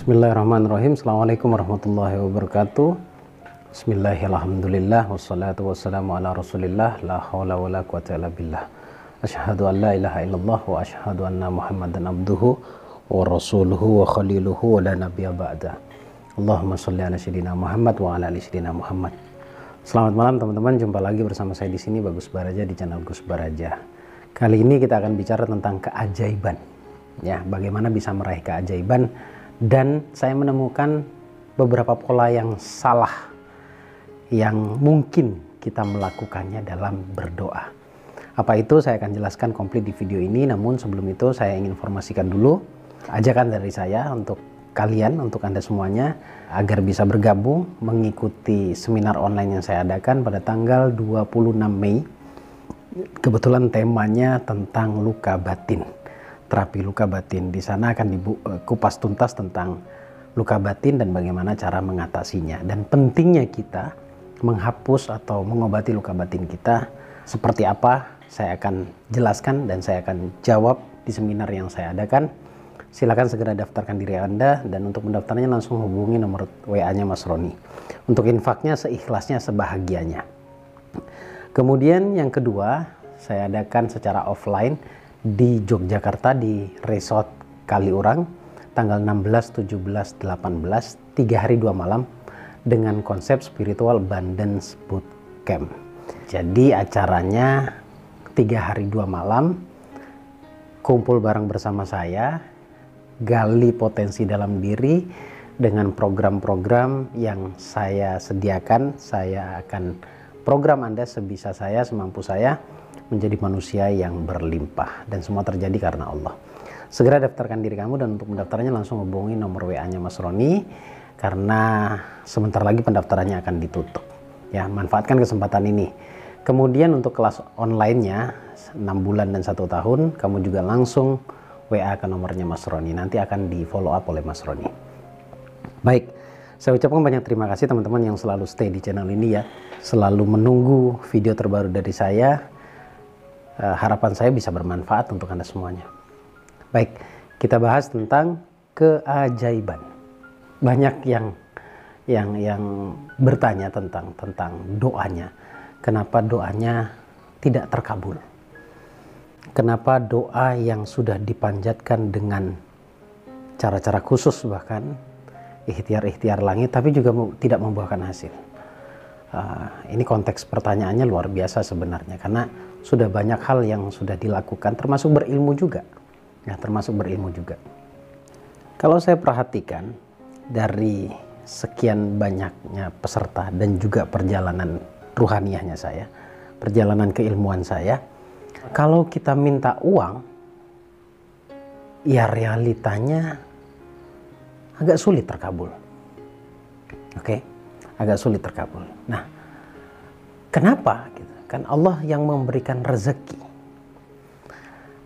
Bismillahirrahmanirrahim. Assalamualaikum warahmatullahi wabarakatuh. Bismillahirrahmanirrahim. Wassalatu wassalamu ala rasulillah. La hawla wa la quwata illa billah. Asyhadu an la ilaha illallah wa asyhadu anna muhammadan abduhu wa rasuluhu wa khaliluhu wa la nabiyya ba'da. Allahumma sholli ala sayyidina Muhammad wa ala ali sayyidina Muhammad. Selamat malam teman-teman, jumpa lagi bersama saya di sini Bagus Baraja di channel Gus Baraja. Kali ini kita akan bicara tentang keajaiban. Ya, bagaimana bisa meraih keajaiban. Dan saya menemukan beberapa pola yang salah yang mungkin kita melakukannya dalam berdoa. Apa itu saya akan jelaskan komplit di video ini. Namun sebelum itu saya ingin informasikan dulu ajakan dari saya untuk kalian, untuk Anda semuanya, agar bisa bergabung mengikuti seminar online yang saya adakan pada tanggal 26 Mei. Kebetulan temanya tentang luka batin. Terapi luka batin. Di sana akan dikupas tuntas tentang luka batin dan bagaimana cara mengatasinya, dan pentingnya kita menghapus atau mengobati luka batin kita seperti apa. Saya akan jelaskan dan saya akan jawab di seminar yang saya adakan. Silakan segera daftarkan diri Anda, dan untuk mendaftarnya langsung hubungi nomor WA-nya Mas Roni. Untuk infaknya seikhlasnya, sebahagianya. Kemudian yang kedua, saya adakan secara offline di Yogyakarta di Resort Kaliurang tanggal 16, 17, 18, 3 hari 2 malam dengan konsep spiritual abundance bootcamp. Jadi acaranya 3 hari 2 malam, kumpul bareng bersama saya, gali potensi dalam diri dengan program-program yang saya sediakan. Saya akan program Anda sebisa saya, semampu saya, menjadi manusia yang berlimpah, dan semua terjadi karena Allah. Segera daftarkan diri kamu, dan untuk mendaftarnya langsung hubungi nomor WA-nya Mas Roni, karena sebentar lagi pendaftarannya akan ditutup. Ya, manfaatkan kesempatan ini. Kemudian untuk kelas online-nya 6 bulan dan 1 tahun, kamu juga langsung WA ke nomornya Mas Roni. Nanti akan di follow up oleh Mas Roni. Baik, saya ucapkan banyak terima kasih teman-teman yang selalu stay di channel ini ya, selalu menunggu video terbaru dari saya. Harapan saya bisa bermanfaat untuk Anda semuanya. Baik, kita bahas tentang keajaiban. Banyak yang bertanya tentang doanya. Kenapa doanya tidak terkabul? Kenapa doa yang sudah dipanjatkan dengan cara-cara khusus, bahkan ikhtiar-ikhtiar langit, tapi juga tidak membuahkan hasil? Ini konteks pertanyaannya luar biasa sebenarnya, karena sudah banyak hal yang sudah dilakukan, termasuk berilmu juga. Ya, termasuk berilmu juga. Kalau saya perhatikan dari sekian banyaknya peserta dan juga perjalanan ruhaniyahnya saya, perjalanan keilmuan saya, kalau kita minta uang, ya realitanya agak sulit terkabul. Oke? Agak sulit terkabul. Nah, kenapa? Kan Allah yang memberikan rezeki.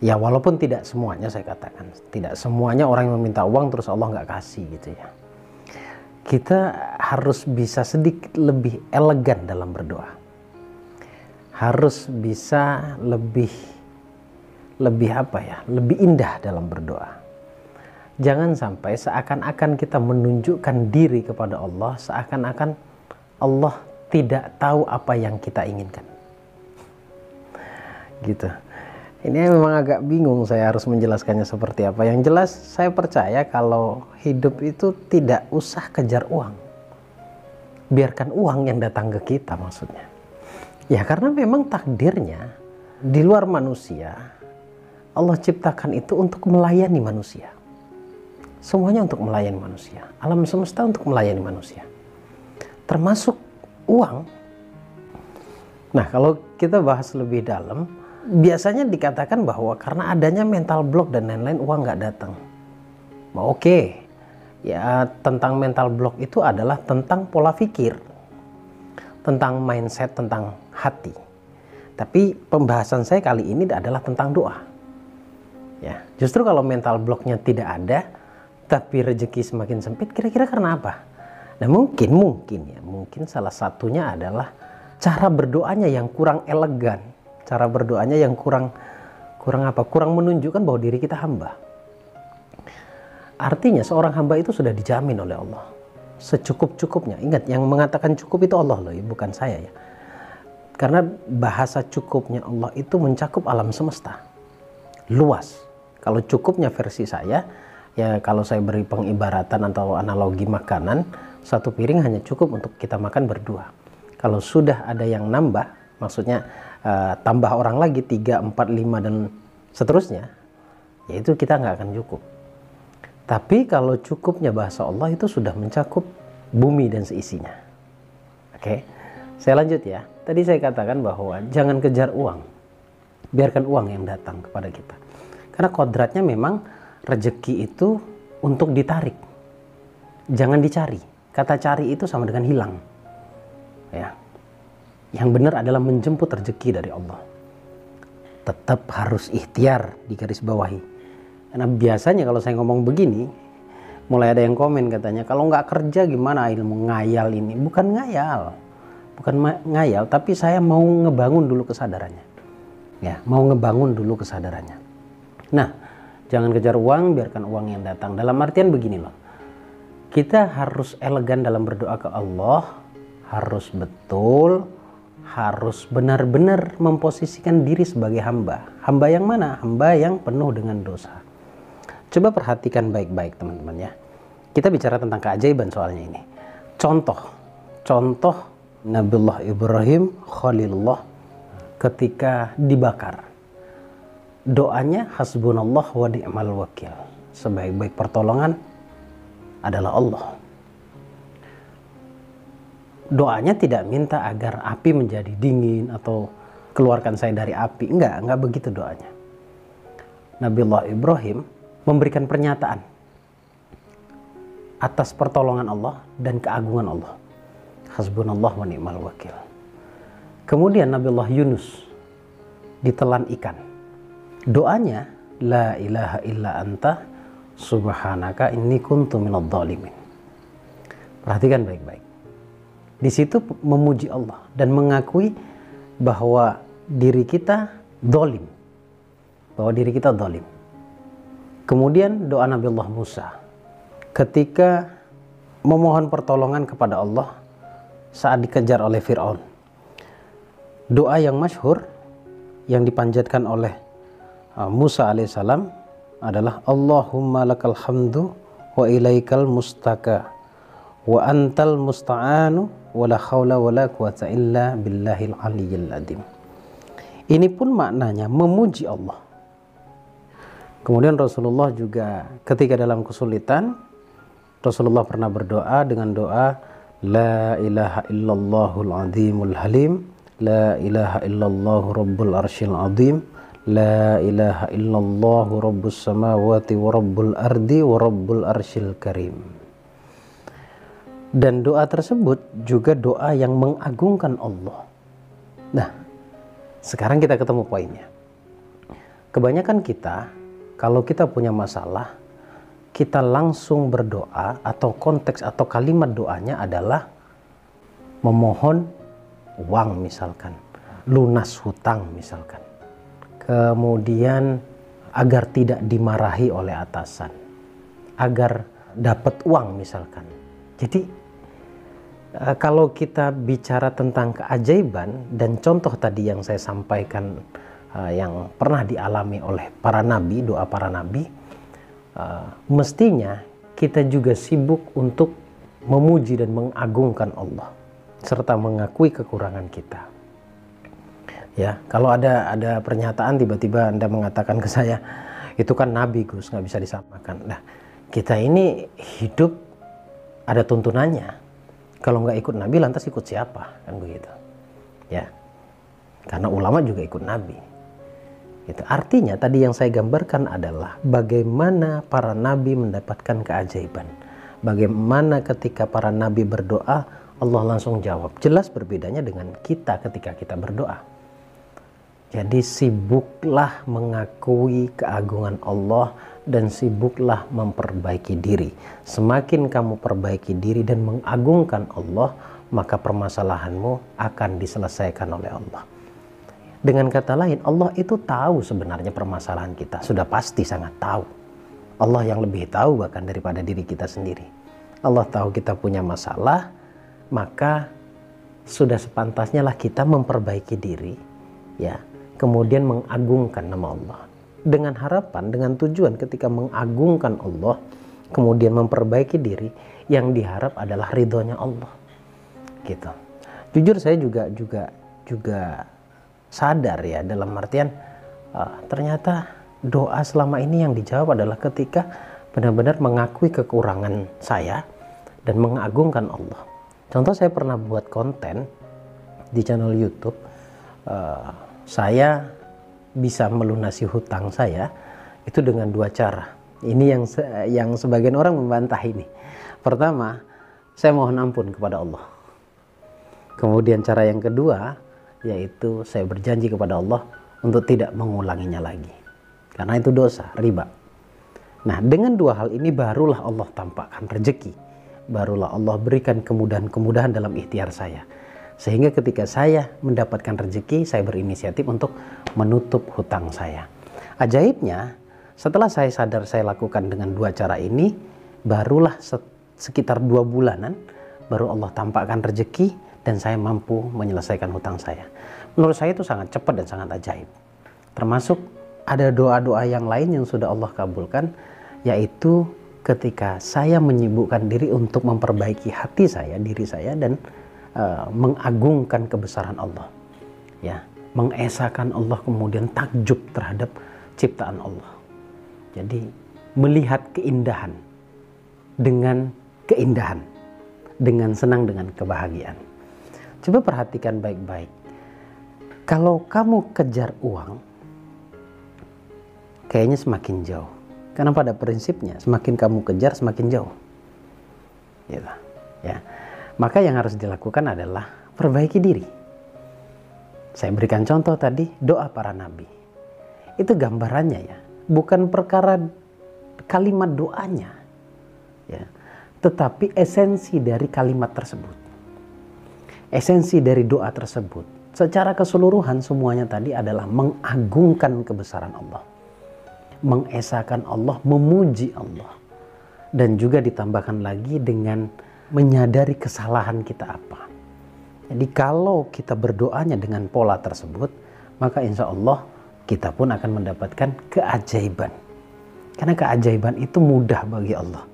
Ya, walaupun tidak semuanya, saya katakan, tidak semuanya orang yang meminta uang terus Allah nggak kasih gitu ya. Kita harus bisa sedikit lebih elegan dalam berdoa. Harus bisa lebih apa ya? Lebih indah dalam berdoa. Jangan sampai seakan-akan kita menunjukkan diri kepada Allah, seakan-akan Allah tidak tahu apa yang kita inginkan. Gitu. Ini memang agak bingung saya harus menjelaskannya seperti apa. Yang jelas saya percaya kalau hidup itu tidak usah kejar uang. Biarkan uang yang datang ke kita maksudnya. Ya, karena memang takdirnya di luar manusia, Allah ciptakan itu untuk melayani manusia. Semuanya untuk melayani manusia. Alam semesta untuk melayani manusia. Termasuk uang. Nah, kalau kita bahas lebih dalam, biasanya dikatakan bahwa karena adanya mental block dan lain-lain, uang nggak datang. Oke, ya tentang mental block itu adalah tentang pola pikir, tentang mindset, tentang hati. Tapi pembahasan saya kali ini adalah tentang doa. Ya, justru kalau mental blocknya tidak ada, tapi rezeki semakin sempit, kira-kira karena apa? Nah, mungkin salah satunya adalah cara berdoanya yang kurang elegan, cara berdoanya yang kurang Kurang apa? Kurang menunjukkan bahwa diri kita hamba. Artinya seorang hamba itu sudah dijamin oleh Allah secukup-cukupnya. Ingat, yang mengatakan cukup itu Allah loh, bukan saya ya. Karena bahasa cukupnya Allah itu mencakup alam semesta, luas. Kalau cukupnya versi saya, ya kalau saya beri pengibaratan atau analogi makanan, satu piring hanya cukup untuk kita makan berdua. Kalau sudah ada yang nambah, maksudnya tambah orang lagi 3, 4, 5 dan seterusnya, yaitu kita nggak akan cukup. Tapi kalau cukupnya bahasa Allah itu sudah mencakup bumi dan seisinya. Oke, saya lanjut ya. Tadi saya katakan bahwa jangan kejar uang, biarkan uang yang datang kepada kita. Karena kodratnya memang rezeki itu untuk ditarik, jangan dicari. Kata cari itu sama dengan hilang. Ya, yang benar adalah menjemput rezeki dari Allah. Tetap harus ikhtiar, digarisbawahi. Karena biasanya kalau saya ngomong begini, mulai ada yang komen katanya, kalau nggak kerja gimana ilmu, ngayal ini. Bukan ngayal, tapi saya mau ngebangun dulu kesadarannya. Ya, mau ngebangun dulu kesadarannya. Nah, jangan kejar uang, biarkan uang yang datang. Dalam artian begini loh, kita harus elegan dalam berdoa ke Allah, harus betul, harus benar-benar memposisikan diri sebagai hamba. Hamba yang mana? Hamba yang penuh dengan dosa. Coba perhatikan baik-baik teman-teman ya. Kita bicara tentang keajaiban soalnya ini. Contoh Nabiullah Ibrahim Khalilullah ketika dibakar. Doanya hasbunallah wa ni'mal wakil. Sebaik-baik pertolongan adalah Allah. Doanya tidak minta agar api menjadi dingin atau keluarkan saya dari api. Enggak begitu doanya. Nabiullah Ibrahim memberikan pernyataan atas pertolongan Allah dan keagungan Allah. Hasbunallah wa ni'mal wakil. Kemudian Nabiullah Yunus ditelan ikan. Doanya, la ilaha illa anta subhanaka inni kuntu minadh dhalimin. Perhatikan baik-baik. Di situ memuji Allah dan mengakui bahwa diri kita zalim. Kemudian doa Nabiullah Musa ketika memohon pertolongan kepada Allah saat dikejar oleh Fir'aun. Doa yang masyhur yang dipanjatkan oleh Musa alaihissalam adalah Allahumma lakal hamdu wa ilaikal mustaka wa antal musta'anu wa la khawla wa la quwata illa billahil aliyyil azim. Ini pun maknanya memuji Allah. Kemudian Rasulullah juga ketika dalam kesulitan, Rasulullah pernah berdoa dengan doa La ilaha illallahul azimul halim, La ilaha illallahu rabbul arsyil azim, La ilaha illallahu rabbus samawati wa rabbul ardi wa rabbul arsyil karim. Dan doa tersebut juga doa yang mengagungkan Allah. Nah, sekarang kita ketemu poinnya. Kebanyakan kita, kalau kita punya masalah, kita langsung berdoa atau konteks atau kalimat doanya adalah memohon uang misalkan, lunas hutang misalkan. Kemudian agar tidak dimarahi oleh atasan, agar dapat uang misalkan. Jadi kalau kita bicara tentang keajaiban dan contoh tadi yang saya sampaikan yang pernah dialami oleh para nabi, doa para nabi, mestinya kita juga sibuk untuk memuji dan mengagungkan Allah serta mengakui kekurangan kita. Ya, kalau ada pernyataan tiba-tiba Anda mengatakan ke saya, itu kan nabi Gus, nggak bisa disamakan. Nah, kita ini hidup ada tuntunannya. Kalau nggak ikut nabi lantas ikut siapa, kan begitu. Ya, karena ulama juga ikut nabi. Itu artinya tadi yang saya gambarkan adalah bagaimana para nabi mendapatkan keajaiban. Bagaimana ketika para nabi berdoa, Allah langsung jawab. Jelas berbedanya dengan kita ketika kita berdoa. Jadi sibuklah mengakui keagungan Allah dan sibuklah memperbaiki diri. Semakin kamu perbaiki diri dan mengagungkan Allah, maka permasalahanmu akan diselesaikan oleh Allah. Dengan kata lain, Allah itu tahu sebenarnya permasalahan kita, sudah pasti sangat tahu. Allah yang lebih tahu bahkan daripada diri kita sendiri. Allah tahu kita punya masalah, maka sudah sepantasnya lah kita memperbaiki diri, ya, kemudian mengagungkan nama Allah. Dengan harapan, dengan tujuan ketika mengagungkan Allah, kemudian memperbaiki diri, yang diharap adalah ridhonya Allah. Gitu. Jujur saya juga sadar ya, dalam artian ternyata doa selama ini yang dijawab adalah ketika benar-benar mengakui kekurangan saya dan mengagungkan Allah. Contoh, saya pernah buat konten di channel YouTube, saya bisa melunasi hutang saya itu dengan 2 cara. Ini yang sebagian orang membantah ini. Pertama, saya mohon ampun kepada Allah. Kemudian cara yang kedua, yaitu saya berjanji kepada Allah untuk tidak mengulanginya lagi. Karena itu dosa, riba. Nah, dengan 2 hal ini barulah Allah tampakkan rezeki. Barulah Allah berikan kemudahan-kemudahan dalam ikhtiar saya. Sehingga ketika saya mendapatkan rezeki, saya berinisiatif untuk menutup hutang saya. Ajaibnya, setelah saya sadar saya lakukan dengan 2 cara ini, barulah sekitar 2 bulanan, baru Allah tampakkan rezeki dan saya mampu menyelesaikan hutang saya. Menurut saya itu sangat cepat dan sangat ajaib. Termasuk ada doa-doa yang lain yang sudah Allah kabulkan, yaitu ketika saya menyibukkan diri untuk memperbaiki hati saya, diri saya, dan mengagungkan kebesaran Allah, ya, mengesahkan Allah, kemudian takjub terhadap ciptaan Allah. Jadi melihat keindahan dengan keindahan, dengan senang, dengan kebahagiaan. Coba perhatikan baik-baik. Kalau kamu kejar uang, kayaknya semakin jauh. Karena pada prinsipnya semakin kamu kejar semakin jauh. Gitu, ya. Maka yang harus dilakukan adalah perbaiki diri. Saya berikan contoh tadi, doa para nabi. Itu gambarannya ya, bukan perkara kalimat doanya, ya, tetapi esensi dari kalimat tersebut. Esensi dari doa tersebut secara keseluruhan semuanya tadi adalah mengagungkan kebesaran Allah, mengesahkan Allah, memuji Allah, dan juga ditambahkan lagi dengan menyadari kesalahan kita apa. Jadi kalau kita berdoanya dengan pola tersebut, maka insya Allah kita pun akan mendapatkan keajaiban. Karena keajaiban itu mudah bagi Allah,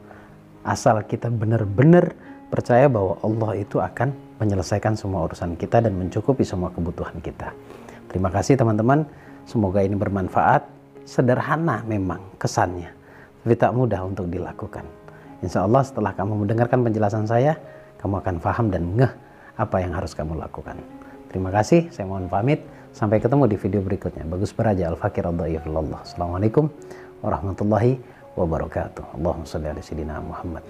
asal kita benar-benar percaya bahwa Allah itu akan menyelesaikan semua urusan kita dan mencukupi semua kebutuhan kita. Terima kasih teman-teman, semoga ini bermanfaat. Sederhana memang kesannya, tapi tak mudah untuk dilakukan. Insya Allah setelah kamu mendengarkan penjelasan saya, kamu akan paham dan ngeh apa yang harus kamu lakukan. Terima kasih, saya mohon pamit. Sampai ketemu di video berikutnya. Bagus Baraja, Al-Fakir Al-Dhaifullah. Assalamualaikum warahmatullahi wabarakatuh. Allahumma sholli ala sayyidina Muhammad.